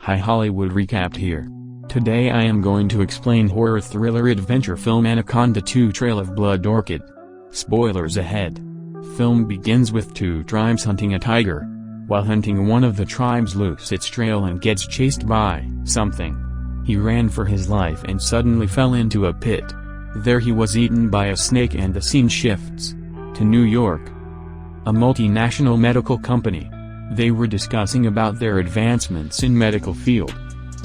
Hi Hollywood recapped here. Today I am going to explain horror thriller adventure film Anaconda 2 Trail of Blood Orchid. Spoilers ahead. Film begins with two tribes hunting a tiger. While hunting, one of the tribes loses its trail and gets chased by something. He ran for his life and suddenly fell into a pit. There he was eaten by a snake, and the scene shifts to New York. A multinational medical company. They were discussing about their advancements in medical field,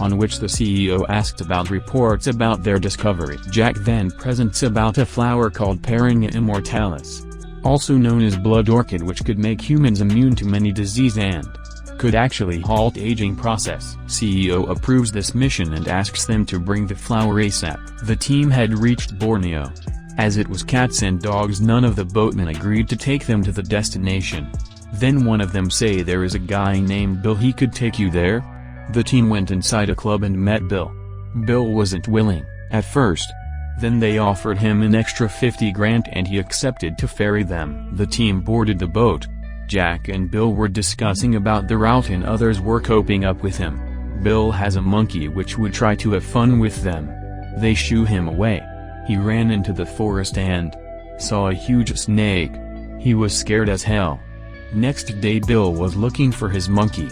on which the CEO asked about reports about their discovery. Jack then presents about a flower called Paringa immortalis, also known as blood orchid, which could make humans immune to many disease and could actually halt aging process. CEO approves this mission and asks them to bring the flower ASAP. The team had reached Borneo. As it was cats and dogs, none of the boatmen agreed to take them to the destination. Then one of them say there is a guy named Bill, he could take you there. The team went inside a club and met Bill. Bill wasn't willing at first. Then they offered him an extra 50 grand and he accepted to ferry them. The team boarded the boat. Jack and Bill were discussing about the route and others were coping up with him. Bill has a monkey which would try to have fun with them. They shoo him away. He ran into the forest and saw a huge snake. He was scared as hell. Next day Bill was looking for his monkey.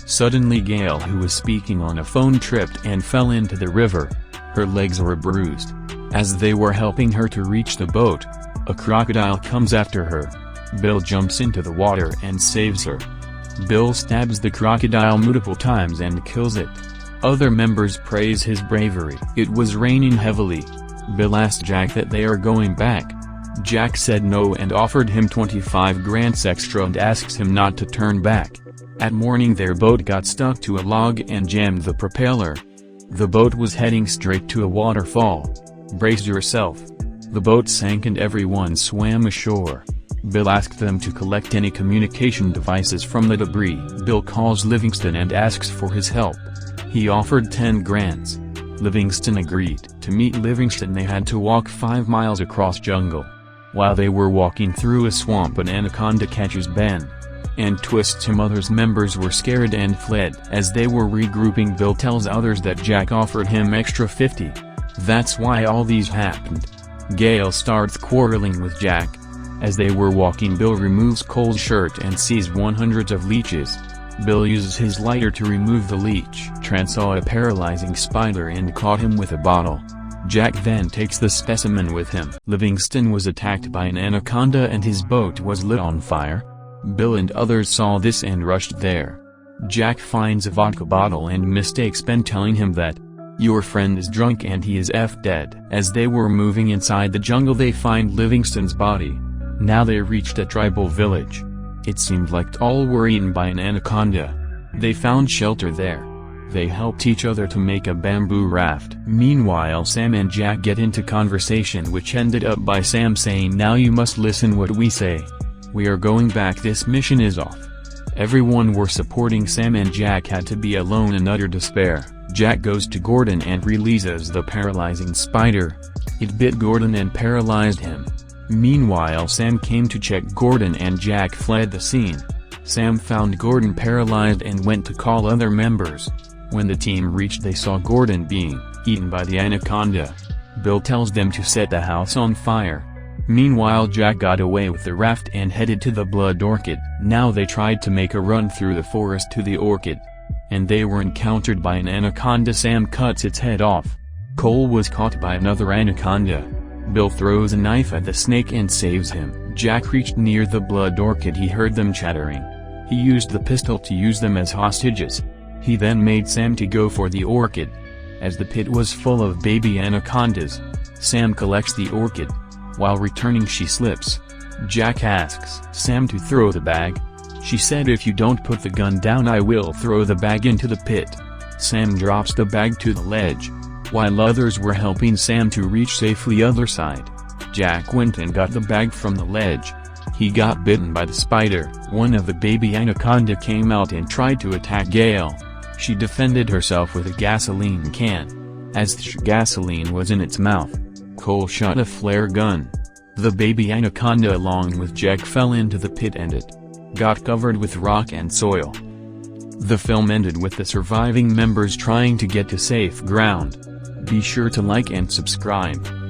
Suddenly Gail, who was speaking on a phone, tripped and fell into the river. Her legs were bruised. As they were helping her to reach the boat, a crocodile comes after her. Bill jumps into the water and saves her. Bill stabs the crocodile multiple times and kills it. Other members praise his bravery. It was raining heavily. Bill asked Jack that they are going back. Jack said no and offered him 25 grand extra and asks him not to turn back. At morning their boat got stuck to a log and jammed the propeller. The boat was heading straight to a waterfall. Brace yourself. The boat sank and everyone swam ashore. Bill asked them to collect any communication devices from the debris. Bill calls Livingston and asks for his help. He offered 10 grand. Livingston agreed. To meet Livingston they had to walk 5 miles across jungle. While they were walking through a swamp, an anaconda catches Ben and twists him. Others members were scared and fled. As they were regrouping, Bill tells others that Jack offered him extra 50. That's why all these happened. Gail starts quarreling with Jack. As they were walking, Bill removes Cole's shirt and sees hundreds of leeches. Bill uses his lighter to remove the leech. Tran saw a paralyzing spider and caught him with a bottle. Jack then takes the specimen with him. Livingston was attacked by an anaconda and his boat was lit on fire. Bill and others saw this and rushed there. Jack finds a vodka bottle and mistakes Ben, telling him that your friend is drunk and he is dead. As they were moving inside the jungle they find Livingston's body. Now they reached a tribal village. It seemed like all were eaten by an anaconda. They found shelter there. They helped each other to make a bamboo raft. Meanwhile Sam and Jack get into conversation, which ended up by Sam saying, "Now you must listen what we say. We are going back, this mission is off." Everyone were supporting Sam and Jack had to be alone in utter despair. Jack goes to Gordon and releases the paralyzing spider. It bit Gordon and paralyzed him. Meanwhile Sam came to check Gordon and Jack fled the scene. Sam found Gordon paralyzed and went to call other members. When the team reached they saw Gordon being eaten by the anaconda. Bill tells them to set the house on fire. Meanwhile Jack got away with the raft and headed to the blood orchid. Now they tried to make a run through the forest to the orchid. And they were encountered by an anaconda. Sam cuts its head off. Cole was caught by another anaconda. Bill throws a knife at the snake and saves him. Jack reached near the blood orchid. He heard them chattering. He used the pistol to use them as hostages. He then made Sam to go for the orchid. As the pit was full of baby anacondas, Sam collects the orchid. While returning she slips. Jack asks Sam to throw the bag. She said, "If you don't put the gun down I will throw the bag into the pit." Sam drops the bag to the ledge. While others were helping Sam to reach safely other side, Jack went and got the bag from the ledge. He got bitten by the spider. One of the baby anaconda came out and tried to attack Gail. She defended herself with a gasoline can. As the gasoline was in its mouth, Cole shot a flare gun. The baby anaconda along with Jack fell into the pit and it got covered with rock and soil. The film ended with the surviving members trying to get to safe ground. Be sure to like and subscribe.